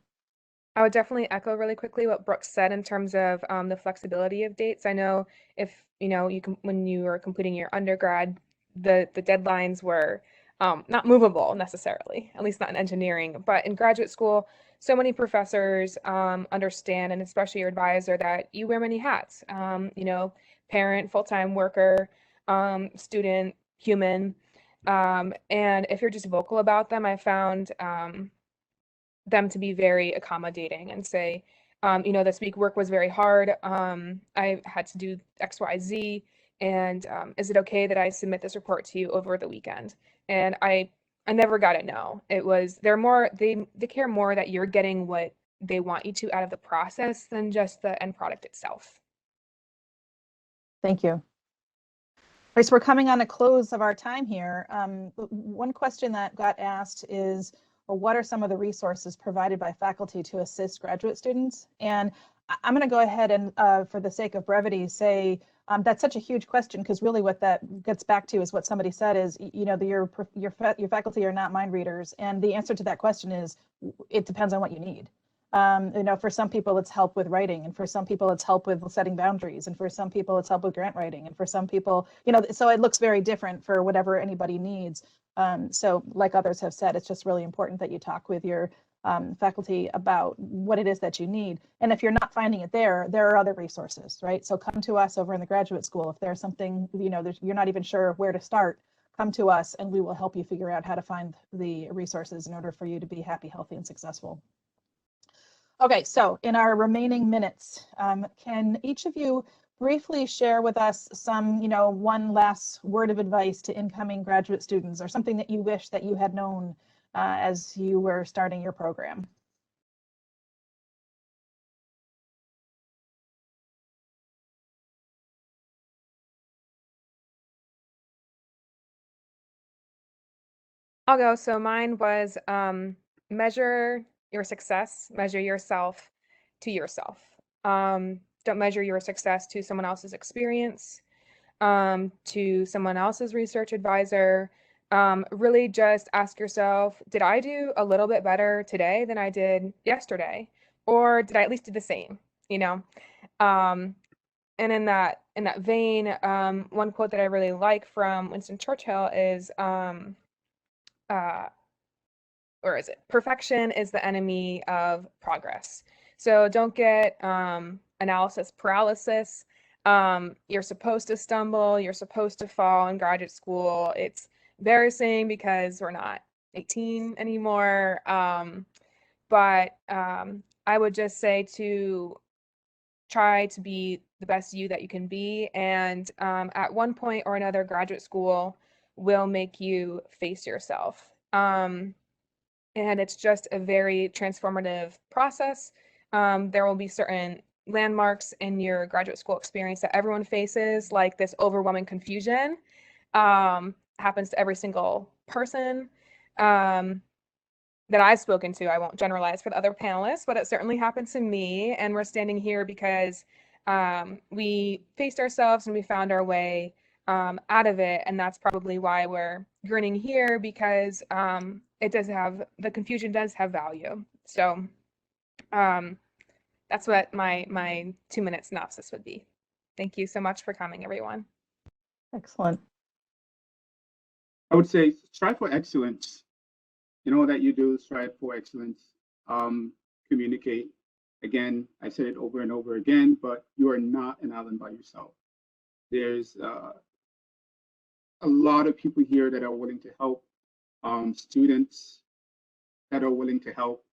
[SPEAKER 5] I would definitely echo really quickly what Brooks said in terms of the flexibility of dates. I know if, you know, when you were completing your undergrad, the deadlines were not movable necessarily, at least not in engineering, but in graduate school, so many professors understand, and especially your advisor, that you wear many hats, you know, parent, full-time worker, student, human. And if you're just vocal about them, I found them to be very accommodating and say, you know, this week work was very hard. I had to do X, Y, Z. And is it okay that I submit this report to you over the weekend? And I never got a no. It was, they care more that you're getting what they want you to out of the process than just the end product itself.
[SPEAKER 1] Thank you. All right, so we're coming on a close of our time here. One question that got asked is, well, what are some of the resources provided by faculty to assist graduate students? And I'm going to go ahead and, for the sake of brevity, say that's such a huge question, because really what that gets back to is what somebody said is, you know, your faculty are not mind readers. And the answer to that question is, it depends on what you need. You know, for some people it's help with writing, and for some people it's help with setting boundaries, and for some people it's help with grant writing, and for some people, you know, so it looks very different for whatever anybody needs. So like others have said, it's just really important that you talk with your faculty about what it is that you need. And if you're not finding it there are other resources, right? So come to us over in the graduate school. If there's something, you know, you're not even sure where to start, come to us and we will help you figure out how to find the resources in order for you to be happy, healthy, and successful. Okay, so in our remaining minutes, can each of you briefly share with us some, you know, one last word of advice to incoming graduate students, or something that you wish that you had known as you were starting your program?
[SPEAKER 5] I'll go. So mine was measure your success, measure yourself to yourself. Don't measure your success to someone else's experience, to someone else's research advisor. Really just ask yourself, did I do a little bit better today than I did yesterday? Or did I at least do the same? you know. And in that vein, one quote that I really like from Winston Churchill is, or is it, perfection is the enemy of progress. So don't get analysis paralysis. You're supposed to stumble, you're supposed to fall in graduate school. It's embarrassing because we're not 18 anymore. But I would just say to try to be the best you that you can be. And at one point or another, graduate school will make you face yourself. And it's just a very transformative process. There will be certain landmarks in your graduate school experience that everyone faces, like this overwhelming confusion. Happens to every single person that I've spoken to. I won't generalize for the other panelists, but it certainly happened to me. And we're standing here because we faced ourselves and we found our way out of it. And that's probably why we're grinning here, because it does have, the confusion does have value. So that's what my 2-minute synopsis would be. Thank you so much for coming, everyone.
[SPEAKER 1] Excellent.
[SPEAKER 6] I would say strive for excellence. You know that you do, strive for excellence. Communicate. Again, I said it over and over again, but you are not an island by yourself. There's a lot of people here that are willing to help, students that are willing to help.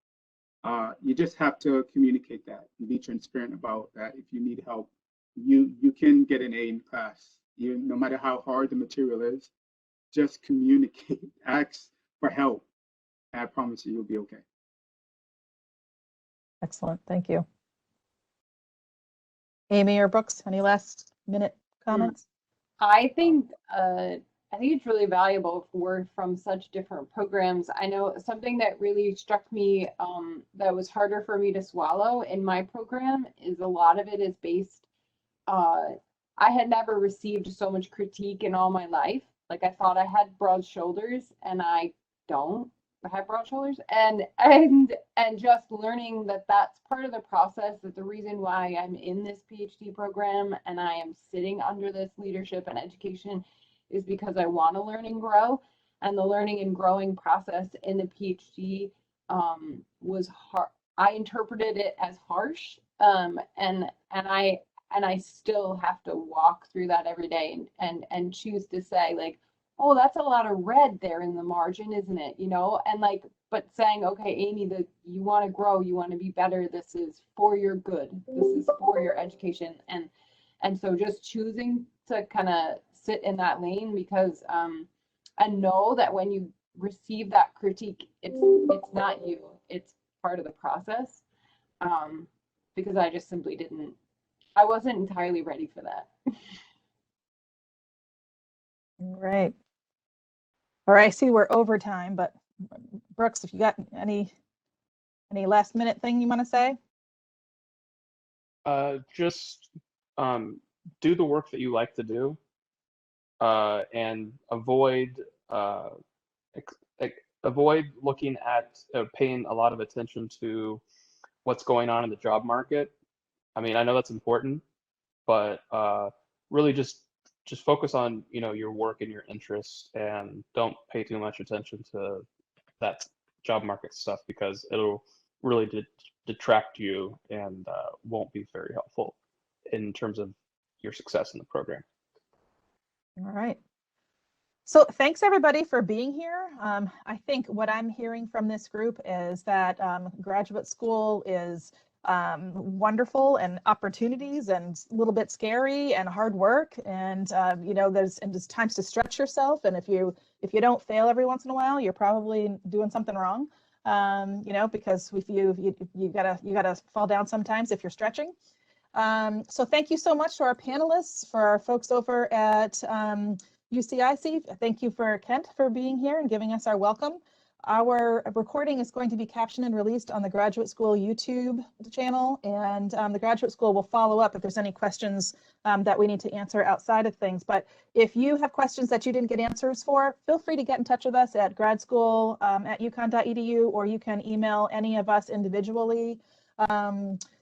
[SPEAKER 6] You just have to communicate that and be transparent about that. If you need help, you can get an A in class. No matter how hard the material is, just communicate, ask for help. I promise you, you'll be okay.
[SPEAKER 1] Excellent. Thank you. Amy or Brooks, any last minute comments?
[SPEAKER 3] I think it's really valuable for from such different programs. I know something that really struck me that was harder for me to swallow in my program is a lot of it is based. I had never received so much critique in all my life. Like I thought I had broad shoulders, and I don't have broad shoulders, and just learning that that's part of the process, that the reason why I'm in this PhD program and I am sitting under this leadership and education is because I want to learn and grow. And the learning and growing process in the PhD was hard. I interpreted it as harsh, and I still have to walk through that every day and choose to say, like, oh, that's a lot of red there in the margin, isn't it? You know, and like, but saying, okay, Amy, that you want to grow, you want to be better. This is for your good. This is for your education. And so just choosing to kind of sit in that lane, because and know that when you receive that critique, it's not you, it's part of the process. Because I just simply I wasn't entirely ready for that.
[SPEAKER 1] Right. All right, I see we're over time, but Brooks, if you got any last minute thing you want to say?
[SPEAKER 4] Just do the work that you like to do, and avoid looking at paying a lot of attention to what's going on in the job market. I mean, I know that's important, but really just focus on, you know, your work and your interests, and don't pay too much attention to that job market stuff, because it'll really detract you and won't be very helpful in terms of your success in the program.
[SPEAKER 1] All right. So thanks everybody for being here. I think what I'm hearing from this group is that graduate school is wonderful, and opportunities, and a little bit scary, and hard work, and you know, there's times to stretch yourself, and if you don't fail every once in a while, you're probably doing something wrong, you know, because if you gotta fall down sometimes if you're stretching. So thank you so much to our panelists, for our folks over at UCIC. Thank you for Kent for being here and giving us our welcome. Our recording is going to be captioned and released on the Graduate School YouTube channel, and the Graduate School will follow up if there's any questions that we need to answer outside of things. But if you have questions that you didn't get answers for, feel free to get in touch with us at gradschool@uconn.edu, or you can email any of us individually.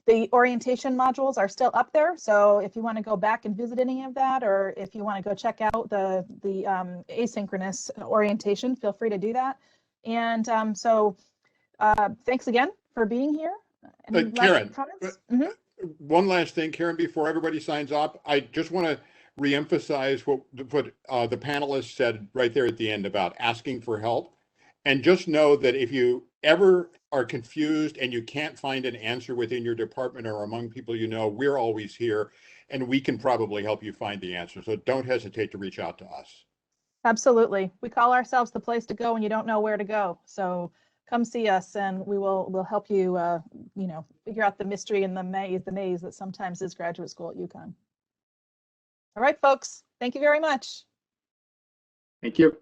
[SPEAKER 1] The orientation modules are still up there, so if you want to go back and visit any of that, or if you want to go check out the asynchronous orientation, feel free to do that. And thanks again for being here. Any last
[SPEAKER 2] Karen,
[SPEAKER 1] comments?
[SPEAKER 2] one last thing, Karen, before everybody signs off, I just want to reemphasize what the panelists said right there at the end about asking for help. And just know that if you ever are confused and you can't find an answer within your department or among people you know, we're always here and we can probably help you find the answer. So don't hesitate to reach out to us.
[SPEAKER 1] Absolutely. We call ourselves the place to go when you don't know where to go. So come see us and we'll help you, figure out the mystery and the maze that sometimes is graduate school at UConn. All right, folks. Thank you very much.
[SPEAKER 6] Thank you.